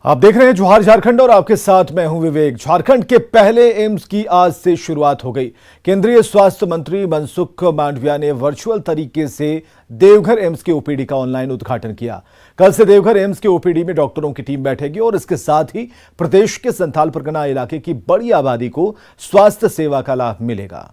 आप देख रहे हैं जोहार झारखंड और आपके साथ मैं हूं विवेक। झारखंड के पहले एम्स की आज से शुरुआत हो गई। केंद्रीय स्वास्थ्य मंत्री मनसुख मांडविया ने वर्चुअल तरीके से देवघर एम्स के ओपीडी का ऑनलाइन उद्घाटन किया। कल से देवघर एम्स के ओपीडी में डॉक्टरों की टीम बैठेगी और इसके साथ ही प्रदेश के संथाल परगना इलाके की बड़ी आबादी को स्वास्थ्य सेवा का लाभ मिलेगा।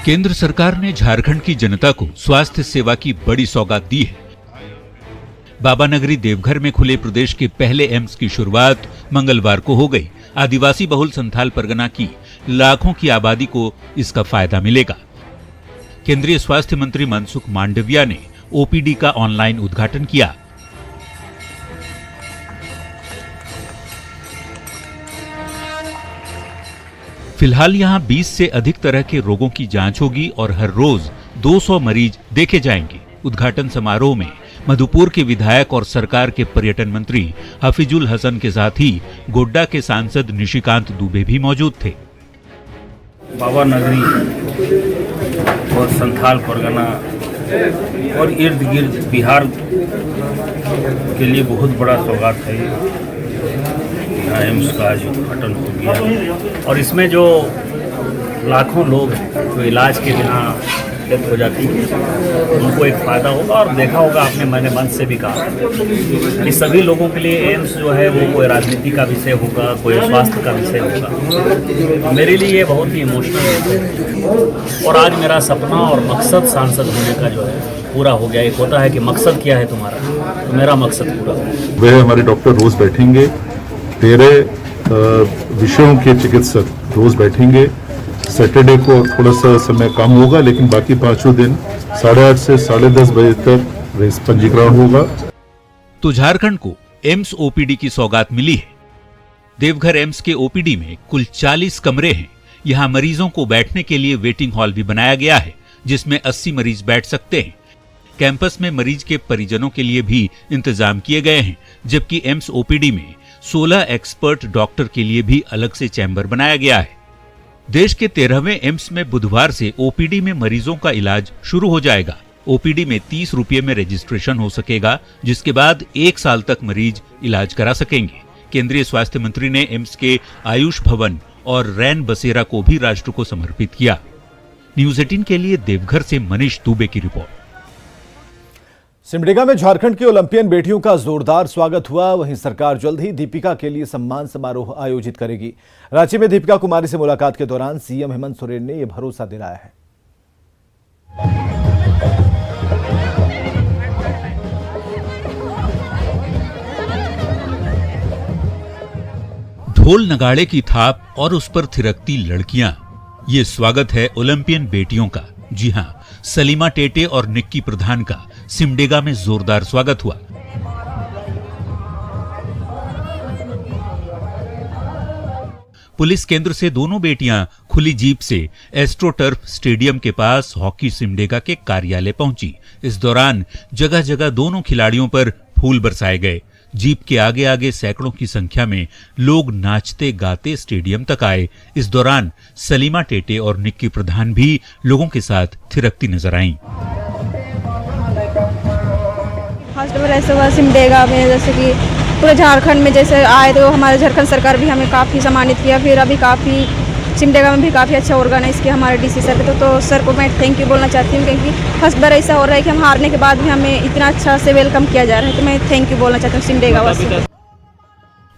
केंद्र सरकार ने झारखंड की जनता को स्वास्थ्य सेवा की बड़ी सौगात दी है। बाबा नगरी देवघर में खुले प्रदेश के पहले एम्स की शुरुआत मंगलवार को हो गई। आदिवासी बहुल संथाल परगना की लाखों की आबादी को इसका फायदा मिलेगा। केंद्रीय स्वास्थ्य मंत्री मनसुख मांडविया ने ओपीडी का ऑनलाइन उद्घाटन किया। फिलहाल यहां 20 से अधिक तरह के रोगों की जांच होगी और हर रोज 200 मरीज देखे जाएंगे। उद्घाटन समारोह में मधुपुर के विधायक और सरकार के पर्यटन मंत्री हफीजुल हसन के साथ ही गोड्डा के सांसद निशिकांत दुबे भी मौजूद थे। बाबा नगरी और संथाल परगना और इर्द गिर्द बिहार के लिए बहुत बड़ा सौगात है। यहाँ एम्स का आज उद्घाटन हो गया और इसमें जो लाखों लोग जो इलाज के बिना डेथ हो जाती है उनको एक फ़ायदा होगा। और देखा होगा आपने, मैंने मन से भी कहा कि सभी लोगों के लिए एम्स जो है वो कोई राजनीति का विषय होगा, कोई स्वास्थ्य का विषय होगा। मेरे लिए ये बहुत ही इमोशनल है और आज मेरा सपना और मकसद सांसद होने का जो है पूरा हो गया। एक होता है कि मकसद क्या है तुम्हारा, तो मेरा मकसद पूरा हो। वे हमारे डॉक्टर रोज बैठेंगे, 13 विषयों के चिकित्सक रोज बैठेंगे। सैटरडे को थोड़ा सा समय कम होगा, लेकिन बाकी 5 दिन 8:30 से 10:30 बजे तक पंजीकरण होगा। तो झारखंड को एम्स ओपीडी की सौगात मिली है। देवघर एम्स के ओपीडी में कुल 40 कमरे हैं। यहाँ मरीजों को बैठने के लिए वेटिंग हॉल भी बनाया गया है, जिसमें 80 मरीज बैठ सकते हैं। कैंपस में मरीज के परिजनों के लिए भी इंतजाम किए गए हैं, जबकि एम्स ओपीडी में 16 एक्सपर्ट डॉक्टर के लिए भी अलग से चैम्बर बनाया गया है। देश के 13वें एम्स में बुधवार से ओपीडी में मरीजों का इलाज शुरू हो जाएगा। ओपीडी में 30 रुपये में रजिस्ट्रेशन हो सकेगा, जिसके बाद 1 साल तक मरीज इलाज करा सकेंगे। केंद्रीय स्वास्थ्य मंत्री ने एम्स के आयुष भवन और रैन बसेरा को भी राष्ट्र को समर्पित किया। न्यूज 18 के लिए देवघर से मनीष दुबे की रिपोर्ट। सिमडेगा में झारखंड की ओलंपियन बेटियों का जोरदार स्वागत हुआ। वहीं सरकार जल्द ही दीपिका के लिए सम्मान समारोह आयोजित करेगी। रांची में दीपिका कुमारी से मुलाकात के दौरान सीएम हेमंत सोरेन ने यह भरोसा दिलाया है। ढोल नगाड़े की थाप और उस पर थिरकती लड़कियां, ये स्वागत है ओलंपियन बेटियों का। जी हां, सलीमा टेटे और निक्की प्रधान का सिमडेगा में जोरदार स्वागत हुआ। पुलिस केंद्र से दोनों बेटियां खुली जीप से एस्ट्रोटर्फ स्टेडियम के पास हॉकी सिमडेगा के कार्यालय पहुंची। इस दौरान जगह जगह दोनों खिलाड़ियों पर फूल बरसाए गए। जीप के आगे आगे सैकड़ों की संख्या में लोग नाचते गाते स्टेडियम तक आए। इस दौरान सलीमा टेटे और निक्की प्रधान भी लोगों के साथ थिरकती नजर आईं। फर्स्ट बार ऐसा हुआ सिमडेगा में, जैसे कि पूरे झारखंड में जैसे आए तो हमारे झारखंड सरकार भी हमें काफ़ी सम्मानित किया। फिर अभी काफ़ी सिमडेगा में भी काफ़ी अच्छा ऑर्गेनाइज किया हमारे डीसी सर तो सर को मैं थैंक यू बोलना चाहती हूँ, क्योंकि फर्स्ट बार ऐसा हो रहा है कि हम हारने के बाद भी हमें इतना अच्छा से वेलकम किया जा रहा है। तो मैं थैंक यू बोलना चाहती हूँ सिमडेगा वासियों को।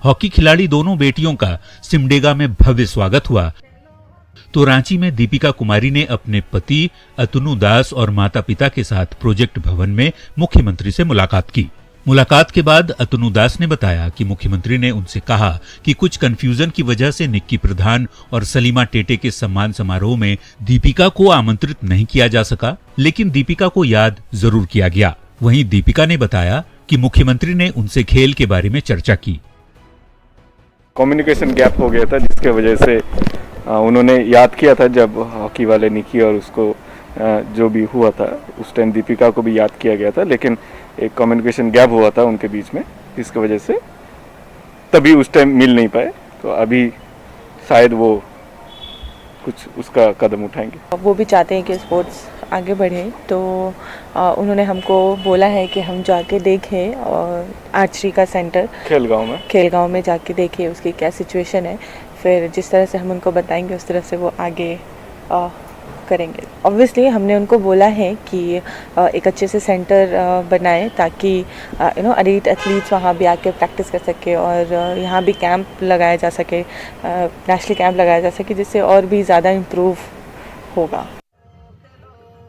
हॉकी खिलाड़ी दोनों बेटियों का सिमडेगा में भव्य स्वागत हुआ। तो रांची में दीपिका कुमारी ने अपने पति अतनु दास और माता पिता के साथ प्रोजेक्ट भवन में मुख्यमंत्री से मुलाकात की। मुलाकात के बाद अतनु दास ने बताया कि मुख्यमंत्री ने उनसे कहा कि कुछ कंफ्यूजन की वजह से निक्की प्रधान और सलीमा टेटे के सम्मान समारोह में दीपिका को आमंत्रित नहीं किया जा सका, लेकिन दीपिका को याद जरूर किया गया। वहीं दीपिका ने बताया कि मुख्यमंत्री ने उनसे खेल के बारे में चर्चा की। कम्युनिकेशन गैप हो गया था, जिसके वजह से उन्होंने याद किया था जब हॉकी वाले निक्की और उसको जो भी हुआ था उस टाइम दीपिका को भी याद किया गया था, लेकिन एक कम्युनिकेशन गैप हुआ था उनके बीच में, इसकी वजह से तभी उस टाइम मिल नहीं पाए। तो अभी शायद वो कुछ उसका कदम उठाएंगे। वो भी चाहते हैं कि स्पोर्ट्स आगे बढ़े तो उन्होंने हमको बोला है कि हम जाके देखें और आर्चरी का सेंटर खेलगांव में जाके देखें उसकी क्या सिचुएशन है। फिर जिस तरह से हम उनको बताएंगे उस तरह से वो आगे करेंगे। ऑब्वियसली हमने उनको बोला है कि एक अच्छे से सेंटर बनाएं ताकि एलीट एथलीट्स वहाँ भी आके प्रैक्टिस कर सके और यहाँ भी कैंप लगाया जा सके, नेशनल कैंप लगाया जा सके जिससे और भी ज़्यादा इम्प्रूव होगा।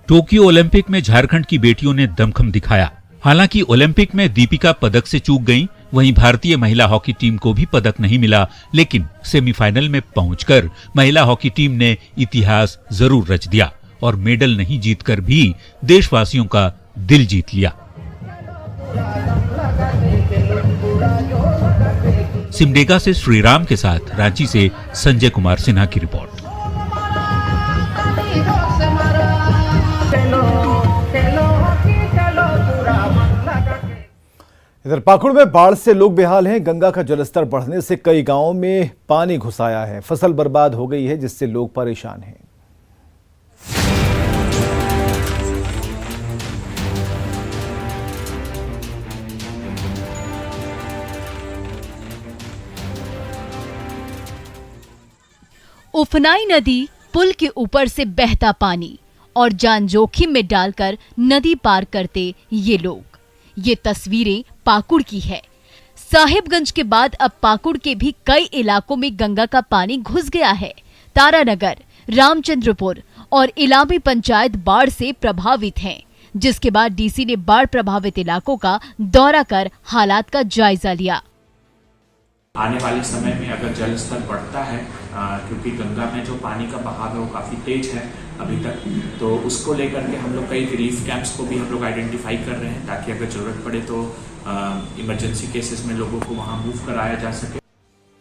टोक्यो ओलंपिक में झारखंड की बेटियों ने दमखम दिखाया। हालांकि ओलंपिक में दीपिका पदक से चूक गईं, वहीं भारतीय महिला हॉकी टीम को भी पदक नहीं मिला, लेकिन सेमीफाइनल में पहुंचकर महिला हॉकी टीम ने इतिहास जरूर रच दिया और मेडल नहीं जीतकर भी देशवासियों का दिल जीत लिया। सिमडेगा से श्रीराम के साथ रांची से संजय कुमार सिन्हा की रिपोर्ट। इधर पाकुड़ में बाढ़ से लोग बेहाल हैं। गंगा का जलस्तर बढ़ने से कई गांवों में पानी घुस आया है। फसल बर्बाद हो गई है, जिससे लोग परेशान हैं। उफनाई नदी पुल के ऊपर से बहता पानी और जान जोखिम में डालकर नदी पार करते ये लोग। ये तस्वीरें पाकुड़ की है। साहिबगंज के बाद अब पाकुड़ के भी कई इलाकों में गंगा का पानी घुस गया है। तारानगर, रामचंद्रपुर और इलामी पंचायत बाढ़ से प्रभावित हैं, जिसके बाद डीसी ने बाढ़ प्रभावित इलाकों का दौरा कर हालात का जायजा लिया। आने वाले समय में अगर जल स्तर बढ़ता है, क्योंकि गंगा में जो पानी का बहाव है वो काफ़ी तेज है अभी तक, तो उसको लेकर के हम लोग कई रिलीफ कैंप्स को भी हम लोग आइडेंटिफाई कर रहे हैं ताकि अगर जरूरत पड़े तो इमरजेंसी केसेस में लोगों को वहां मूव कराया जा सके।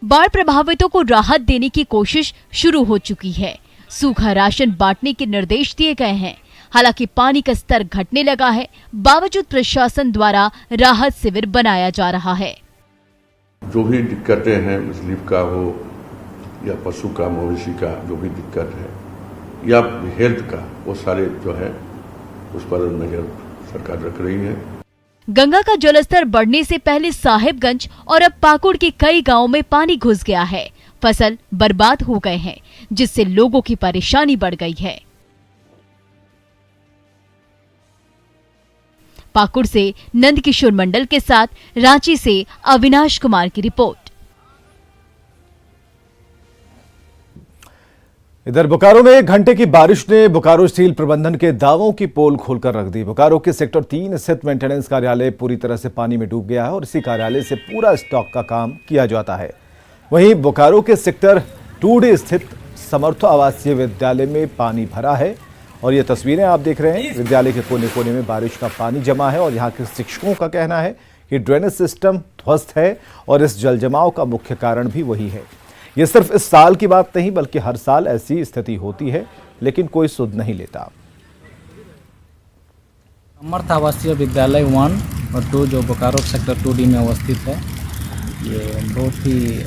बाढ़ प्रभावितों को राहत देने की कोशिश शुरू हो चुकी है। सूखा राशन बांटने के निर्देश दिए गए हैं। हालांकि पानी का स्तर घटने लगा है, बावजूद प्रशासन द्वारा राहत शिविर बनाया जा रहा है। जो भी दिक्कतें हैं, मुस्लिम का हो या पशु का, मवेशी का जो भी दिक्कत है या हेल्थ का, वो सारे जो है उस पर नजर सरकार रख रही है। गंगा का जलस्तर बढ़ने से पहले साहिबगंज और अब पाकुड़ के कई गांवों में पानी घुस गया है। फसल बर्बाद हो गए हैं, जिससे लोगों की परेशानी बढ़ गई है। पाकुड़ से नंदकिशोर मंडल के साथ रांची से अविनाश कुमार की रिपोर्ट। इधर बोकारो में 1 घंटे की बारिश ने बोकारो स्टील प्रबंधन के दावों की पोल खोलकर रख दी। बोकारो के सेक्टर 3 स्थित मेंटेनेंस कार्यालय पूरी तरह से पानी में डूब गया है और इसी कार्यालय से पूरा स्टॉक का काम किया जाता है। वहीं बोकारो के सेक्टर 2D स्थित समर्थो आवासीय विद्यालय में पानी भरा है और ये तस्वीरें आप देख रहे हैं। विद्यालय के कोने कोने में बारिश का पानी जमा है और यहाँ के शिक्षकों का कहना है कि ड्रेनेज सिस्टम ध्वस्त है और इस जल जमाव का मुख्य कारण भी वही है। ये सिर्फ इस साल की बात नहीं बल्कि हर साल ऐसी स्थिति होती है, लेकिन कोई सुध नहीं लेता। समर्थ आवासीय विद्यालय 1 और 2 जो बोकारो सेक्टर 2D में अवस्थित है, ये बहुत ही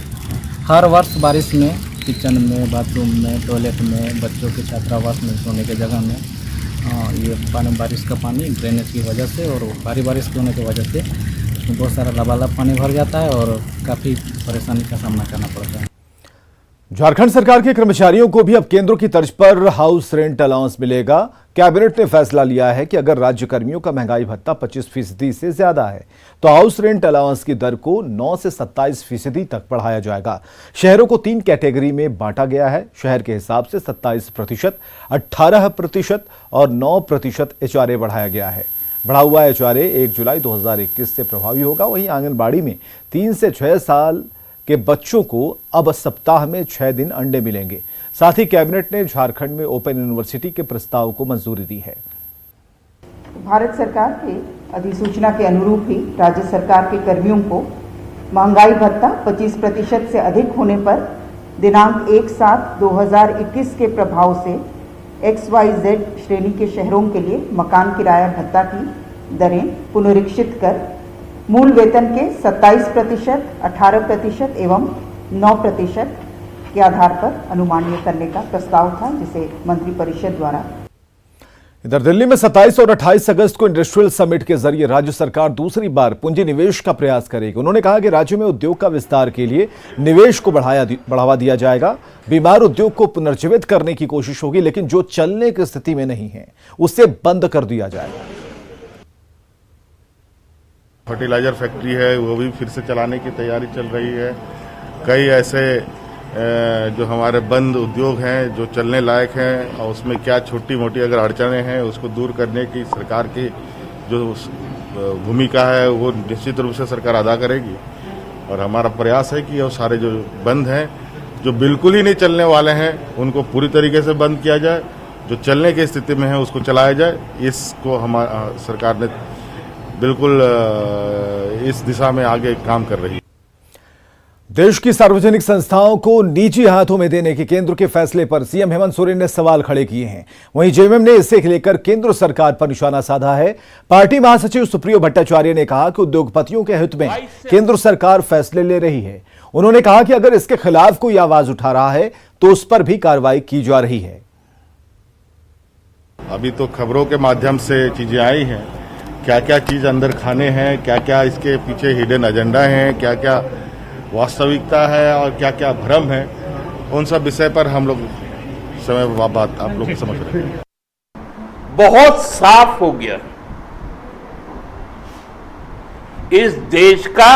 हर वर्ष बारिश में किचन में, बाथरूम में, टॉयलेट में, बच्चों के छात्रावास में, सोने के जगह में ये पानी, बारिश का पानी ड्रेनेज की वजह से और भारी बारिश के होने की वजह से बहुत सारा लबालब पानी भर जाता है और काफ़ी परेशानी का सामना करना पड़ता है। झारखंड सरकार के कर्मचारियों को भी अब केंद्र की तर्ज पर हाउस रेंट अलाउंस मिलेगा। कैबिनेट ने फैसला लिया है कि अगर राज्य कर्मियों का महंगाई भत्ता 25% से ज्यादा है तो हाउस रेंट अलाउंस की दर को 9 से 27% तक बढ़ाया जाएगा। शहरों को 3 कैटेगरी में बांटा गया है। शहर के हिसाब से 27%, 18% और 9% HRA बढ़ाया गया है। बढ़ा हुआ HRA 1 जुलाई 2021 से प्रभावी होगा। वहीं आंगनबाड़ी में 3 से 6 साल के बच्चों को अब सप्ताह में 6 दिन अंडे मिलेंगे। साथ ही कैबिनेट ने झारखंड में ओपन यूनिवर्सिटी के प्रस्ताव को मंजूरी दी है। भारत सरकार के अधिसूचना के अनुरूप ही राज्य सरकार के कर्मियों को महंगाई भत्ता 25% से अधिक होने पर दिनांक 1/7/2021 के प्रभाव से XYZ श्रेणी के शहरों के लिए मकान किराया भत्ता की दरें पुनरीक्षित कर मूल वेतन के 27%, 18% एवं 9% के आधार पर अनुमानीय करने का प्रस्ताव था, जिसे मंत्रिपरिषद द्वारा। इधर दिल्ली में 27 और 28 अगस्त को इंडस्ट्रियल समिट के जरिए राज्य सरकार दूसरी बार पूंजी निवेश का प्रयास करेगी। उन्होंने कहा कि राज्य में उद्योग का विस्तार के लिए निवेश को बढ़ावा दिया जाएगा। बीमार उद्योग को पुनर्जीवित करने की कोशिश होगी, लेकिन जो चलने की स्थिति में नहीं है उसे बंद कर दिया जाएगा। फर्टिलाइजर फैक्ट्री है, वो भी फिर से चलाने की तैयारी चल रही है। कई ऐसे जो हमारे बंद उद्योग हैं जो चलने लायक हैं, और उसमें क्या छोटी मोटी अगर अड़चनें हैं उसको दूर करने की सरकार की जो भूमिका है वो निश्चित रूप से सरकार अदा करेगी। और हमारा प्रयास है कि वो सारे जो बंद हैं, जो बिल्कुल ही नहीं चलने वाले हैं, उनको पूरी तरीके से बंद किया जाए। जो चलने की स्थिति में है उसको चलाया जाए। इसको हमारा सरकार ने बिल्कुल इस दिशा में आगे काम कर रही है। देश की सार्वजनिक संस्थाओं को निजी हाथों में देने के केंद्र के फैसले पर सीएम हेमंत सोरेन ने सवाल खड़े किए हैं। वहीं जेएमएम ने इसे लेकर केंद्र सरकार पर निशाना साधा है। पार्टी महासचिव सुप्रियो भट्टाचार्य ने कहा कि उद्योगपतियों के हित में केंद्र सरकार फैसले ले रही है। उन्होंने कहा कि अगर इसके खिलाफ कोई आवाज उठा रहा है तो उस पर भी कार्रवाई की जा रही है। अभी तो खबरों के माध्यम से चीजें आई हैं, क्या क्या चीज अंदर खाने हैं, क्या क्या इसके पीछे हिडन एजेंडा है, क्या क्या वास्तविकता है और क्या क्या भ्रम है, उन सब विषय पर हम लोग समय बात आप लोग समझ रहे हैं। बहुत साफ हो गया इस देश का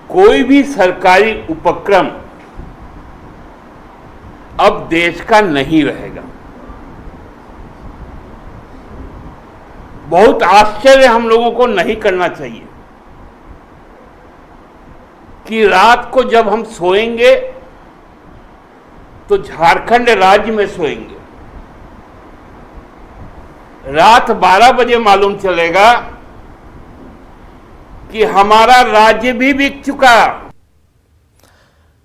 कोई भी सरकारी उपक्रम अब देश का नहीं रहेगा। बहुत आश्चर्य हम लोगों को नहीं करना चाहिए कि रात को जब हम सोएंगे तो झारखंड राज्य में सोएंगे, रात 12 बजे मालूम चलेगा कि हमारा राज्य भी बिक चुका।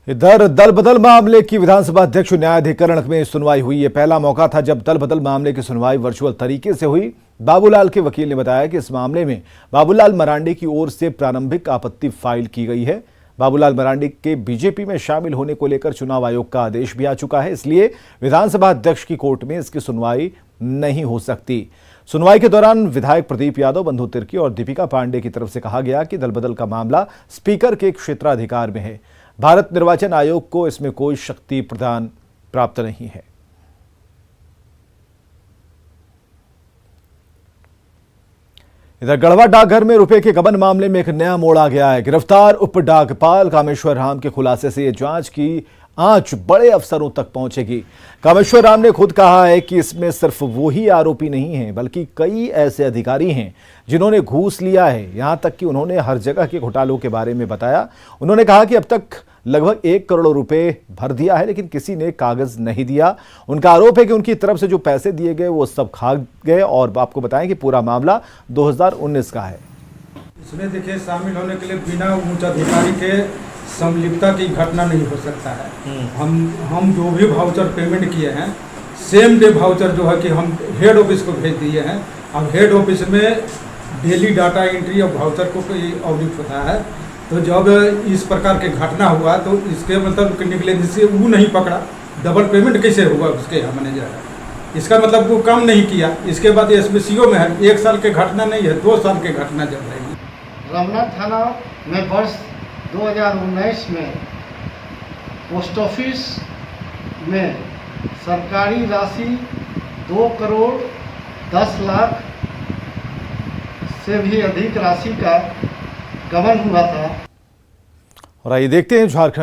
इधर दल बदल मामले की विधानसभा अध्यक्ष न्यायाधिकरण में सुनवाई हुई। यह पहला मौका था जब दल बदल मामले की सुनवाई वर्चुअल तरीके से हुई। बाबूलाल के वकील ने बताया कि इस मामले में बाबूलाल मरांडी की ओर से प्रारंभिक आपत्ति फाइल की गई है। बाबूलाल मरांडी के बीजेपी में शामिल होने को लेकर चुनाव आयोग का आदेश भी आ चुका है, इसलिए विधानसभा अध्यक्ष की कोर्ट में इसकी सुनवाई नहीं हो सकती। सुनवाई के दौरान विधायक प्रदीप यादव, बंधु तिर्की और दीपिका पांडे की तरफ से कहा गया कि दल बदल का मामला स्पीकर के क्षेत्राधिकार में है। भारत निर्वाचन आयोग को इसमें कोई शक्ति प्रदान प्राप्त नहीं है। इधर गढ़वा डाकघर में रुपए के गबन मामले में एक नया मोड़ आ गया है। गिरफ्तार उप डाकपाल कामेश्वर राम के खुलासे से जांच की आंच बड़े अफसरों तक पहुंचेगी। कामेश्वर राम ने खुद कहा है कि इसमें सिर्फ वो ही आरोपी नहीं हैं, बल्कि कई ऐसे अधिकारी हैं जिन्होंने घूस लिया है। यहां तक कि उन्होंने हर जगह के घोटालों के बारे में बताया। उन्होंने कहा कि अब तक लगभग 1 करोड़ रुपए भर दिया है, लेकिन किसी ने कागज नहीं दिया। उनका आरोप है कि उनकी तरफ से जो पैसे दिए गए वो सब खा गए। और आपको बताएं कि पूरा मामला 2019 का है। इसमें देखिए, शामिल होने के लिए बिना उच्च अधिकारी के संलिप्तता की घटना नहीं हो सकता है। हम जो भी वाउचर पेमेंट किए हैं, सेम डे वाउचर जो है कि हम हेड ऑफिस को भेज दिए हैं। अब हेड ऑफिस में डेली डाटा एंट्री और वाउचर को ऑडिट होता है। तो जब इस प्रकार के घटना हुआ तो इसके मतलब निकले जिससे वो नहीं पकड़ा, डबल पेमेंट कैसे हुआ उसके यहाँ मैनेजर है, इसका मतलब वो काम नहीं किया। इसके बाद एसपीसीओ में है 1 साल के घटना नहीं है, 2 साल के घटना जब रहेगी। रमना थाना में वर्ष 2019 में पोस्ट ऑफिस में सरकारी राशि 2 करोड़ 10 लाख से भी अधिक राशि का गबन हुआ था। और आइए देखते हैं झारखंड